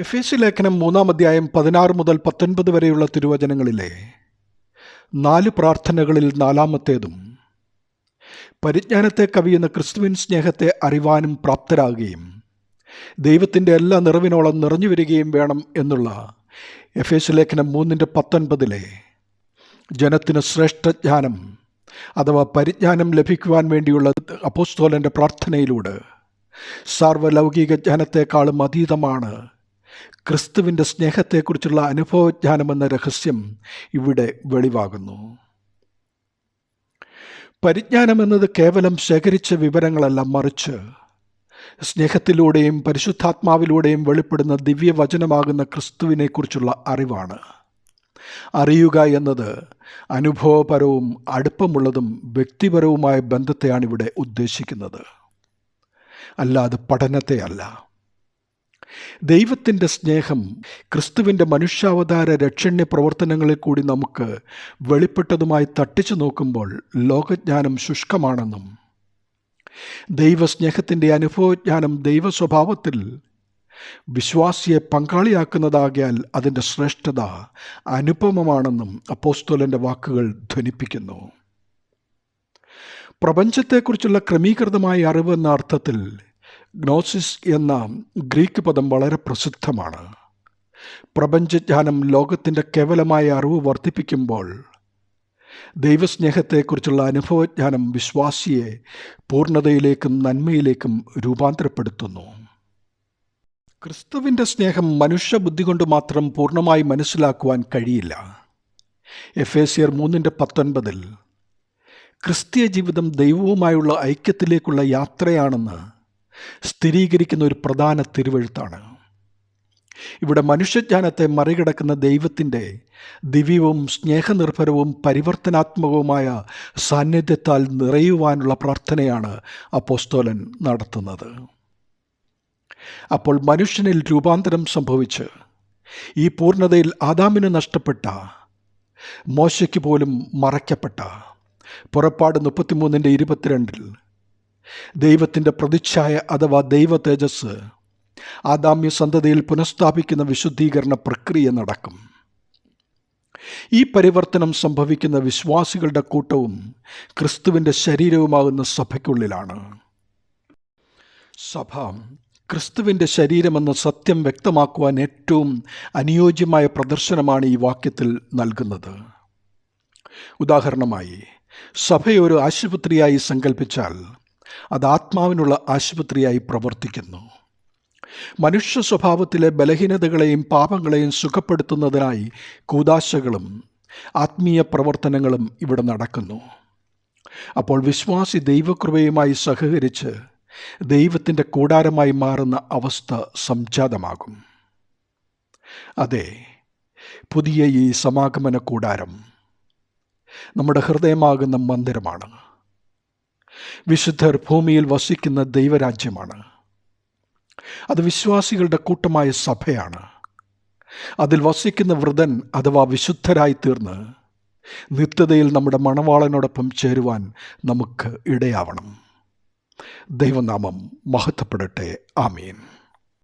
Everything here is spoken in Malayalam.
എഫേസ്യ ലേഖനം 3-ാം അധ്യായം 16 മുതൽ 19 വരെയുള്ള തിരുവചനങ്ങളിലെ 4 പ്രാർത്ഥനകളിൽ 4-ാമത്തേതും പരിജ്ഞാനത്തെ കവിയുന്ന ക്രിസ്തുവിൻ സ്നേഹത്തെ അറിവാനും പ്രാപ്തരാകുകയും ദൈവത്തിൻ്റെ എല്ലാ നിറവിനോളം നിറഞ്ഞു വരികയും വേണം എന്നുള്ള എഫേസ്യ ലേഖനം 3:19 ജനത്തിന് ശ്രേഷ്ഠജ്ഞാനം അഥവാ പരിജ്ഞാനം ലഭിക്കുവാൻ വേണ്ടിയുള്ള അപ്പോസ്തലൻ്റെ പ്രാർത്ഥനയിലൂടെ സാർവലൗകിക ജ്ഞാനത്തെക്കാളും അതീതമാണ് ക്രിസ്തുവിൻ്റെ സ്നേഹത്തെക്കുറിച്ചുള്ള അനുഭവജ്ഞാനമെന്ന രഹസ്യം ഇവിടെ വെളിവാകുന്നു. പരിജ്ഞാനമെന്നത് കേവലം ശേഖരിച്ച വിവരങ്ങളല്ല, മറിച്ച് സ്നേഹത്തിലൂടെയും പരിശുദ്ധാത്മാവിലൂടെയും വെളിപ്പെടുന്ന ദിവ്യവചനമാകുന്ന ക്രിസ്തുവിനെക്കുറിച്ചുള്ള അറിവാണ്. അറിയുക എന്നത് അനുഭവപരവും അടുപ്പമുള്ളതും വ്യക്തിപരവുമായ ബന്ധത്തെയാണ് ഇവിടെ ഉദ്ദേശിക്കുന്നത്, അല്ലാതെ പഠനത്തെയല്ല. ദൈവത്തിൻ്റെ സ്നേഹം ക്രിസ്തുവിൻ്റെ മനുഷ്യാവതാര രക്ഷണ്യ പ്രവർത്തനങ്ങളിൽ കൂടി നമുക്ക് വെളിപ്പെട്ടതുമായി തട്ടിച്ചു നോക്കുമ്പോൾ ലോകജ്ഞാനം ശുഷ്കമാണെന്നും ദൈവസ്നേഹത്തിൻ്റെ അനുഭവജ്ഞാനം ദൈവസ്വഭാവത്തിൽ വിശ്വാസിയെ പങ്കാളിയാക്കുന്നതാകിയാൽ അതിൻ്റെ ശ്രേഷ്ഠത അനുപമമാണെന്നും അപ്പോസ്തലൻ്റെ വാക്കുകൾ ധ്വനിപ്പിക്കുന്നു. പ്രപഞ്ചത്തെക്കുറിച്ചുള്ള ക്രമീകൃതമായ അറിവ് എന്ന അർത്ഥത്തിൽ ഗ്നോസിസ് എന്ന ഗ്രീക്ക് പദം വളരെ പ്രസിദ്ധമാണ്. പ്രപഞ്ചജ്ഞാനം ലോകത്തിൻ്റെ കേവലമായ അറിവ് വർദ്ധിപ്പിക്കുമ്പോൾ ദൈവസ്നേഹത്തെക്കുറിച്ചുള്ള അനുഭവജ്ഞാനം വിശ്വാസിയെ പൂർണ്ണതയിലേക്കും നന്മയിലേക്കും രൂപാന്തരപ്പെടുത്തുന്നു. ക്രിസ്തുവിൻ്റെ സ്നേഹം മനുഷ്യബുദ്ധി കൊണ്ട് മാത്രം പൂർണ്ണമായി മനസ്സിലാക്കുവാൻ കഴിയില്ല. എഫേസ്യർ 3:19 ക്രിസ്തീയ ജീവിതം ദൈവവുമായുള്ള ഐക്യത്തിലേക്കുള്ള യാത്രയാണെന്ന് സ്ഥിരീകരിക്കുന്ന ഒരു പ്രധാന തിരുവെഴുത്താണ്. ഇവിടെ മനുഷ്യജ്ഞാനത്തെ മറികടക്കുന്ന ദൈവത്തിൻ്റെ ദിവ്യവും സ്നേഹനിർഭരവും പരിവർത്തനാത്മകവുമായ സാന്നിധ്യത്താൽ നിറയുവാനുള്ള പ്രാർത്ഥനയാണ് അപ്പോസ്തലൻ നടത്തുന്നത്. അപ്പോൾ മനുഷ്യനിൽ രൂപാന്തരം സംഭവിച്ച് ഈ പൂർണ്ണതയിൽ ആദാമിന് നഷ്ടപ്പെട്ട, മോശയ്ക്ക് പോലും മറയ്ക്കപ്പെട്ട പുറപ്പാട് 33:22 ദൈവത്തിൻ്റെ പ്രതിച്ഛായ അഥവാ ദൈവ തേജസ് ആദാമ്യ സന്തതിയിൽ പുനഃസ്ഥാപിക്കുന്ന വിശുദ്ധീകരണ പ്രക്രിയ നടക്കും. ഈ പരിവർത്തനം സംഭവിക്കുന്ന വിശ്വാസികളുടെ കൂട്ടവും ക്രിസ്തുവിൻ്റെ ശരീരവുമാകുന്ന സഭയ്ക്കുള്ളിലാണ്. സഭ ക്രിസ്തുവിൻ്റെ ശരീരമെന്ന സത്യം വ്യക്തമാക്കുവാൻ ഏറ്റവും അനുയോജ്യമായ പ്രദർശനമാണ് ഈ വാക്യത്തിൽ നൽകുന്നത്. ഉദാഹരണമായി, സഭയൊരു ആശുപത്രിയായി സങ്കല്പിച്ചാൽ അത് ആത്മാവിനുള്ള ആശുപത്രിയായി പ്രവർത്തിക്കുന്നു. മനുഷ്യ സ്വഭാവത്തിലെ ബലഹീനതകളെയും പാപങ്ങളെയും സുഖപ്പെടുത്തുന്നതിനായി കൂദാശകളും ആത്മീയ പ്രവർത്തനങ്ങളും ഇവിടെ നടക്കുന്നു. അപ്പോൾ വിശ്വാസി ദൈവകൃപയുമായി സഹകരിച്ച് ദൈവത്തിൻ്റെ കൂടാരമായി മാറുന്ന അവസ്ഥ സംജാതമാകും. അതെ, പുതിയ ഈ സമാഗമന കൂടാരം നമ്മുടെ ഹൃദയമാകുന്ന മന്ദിരമാണ്. വിശുദ്ധർ ഭൂമിയിൽ വസിക്കുന്ന ദൈവരാജ്യമാണ്. അത് വിശ്വാസികളുടെ കൂട്ടമായ സഭയാണ്. അതിൽ വസിക്കുന്ന വൃതൻ അഥവാ വിശുദ്ധരായി തീർന്ന് നിത്യതയിൽ നമ്മുടെ മണവാളനോടൊപ്പം ചേരുവാൻ നമുക്ക് ഇടയാവണം. ദൈവനാമം മഹത്വപ്പെടട്ടെ. ആമേൻ.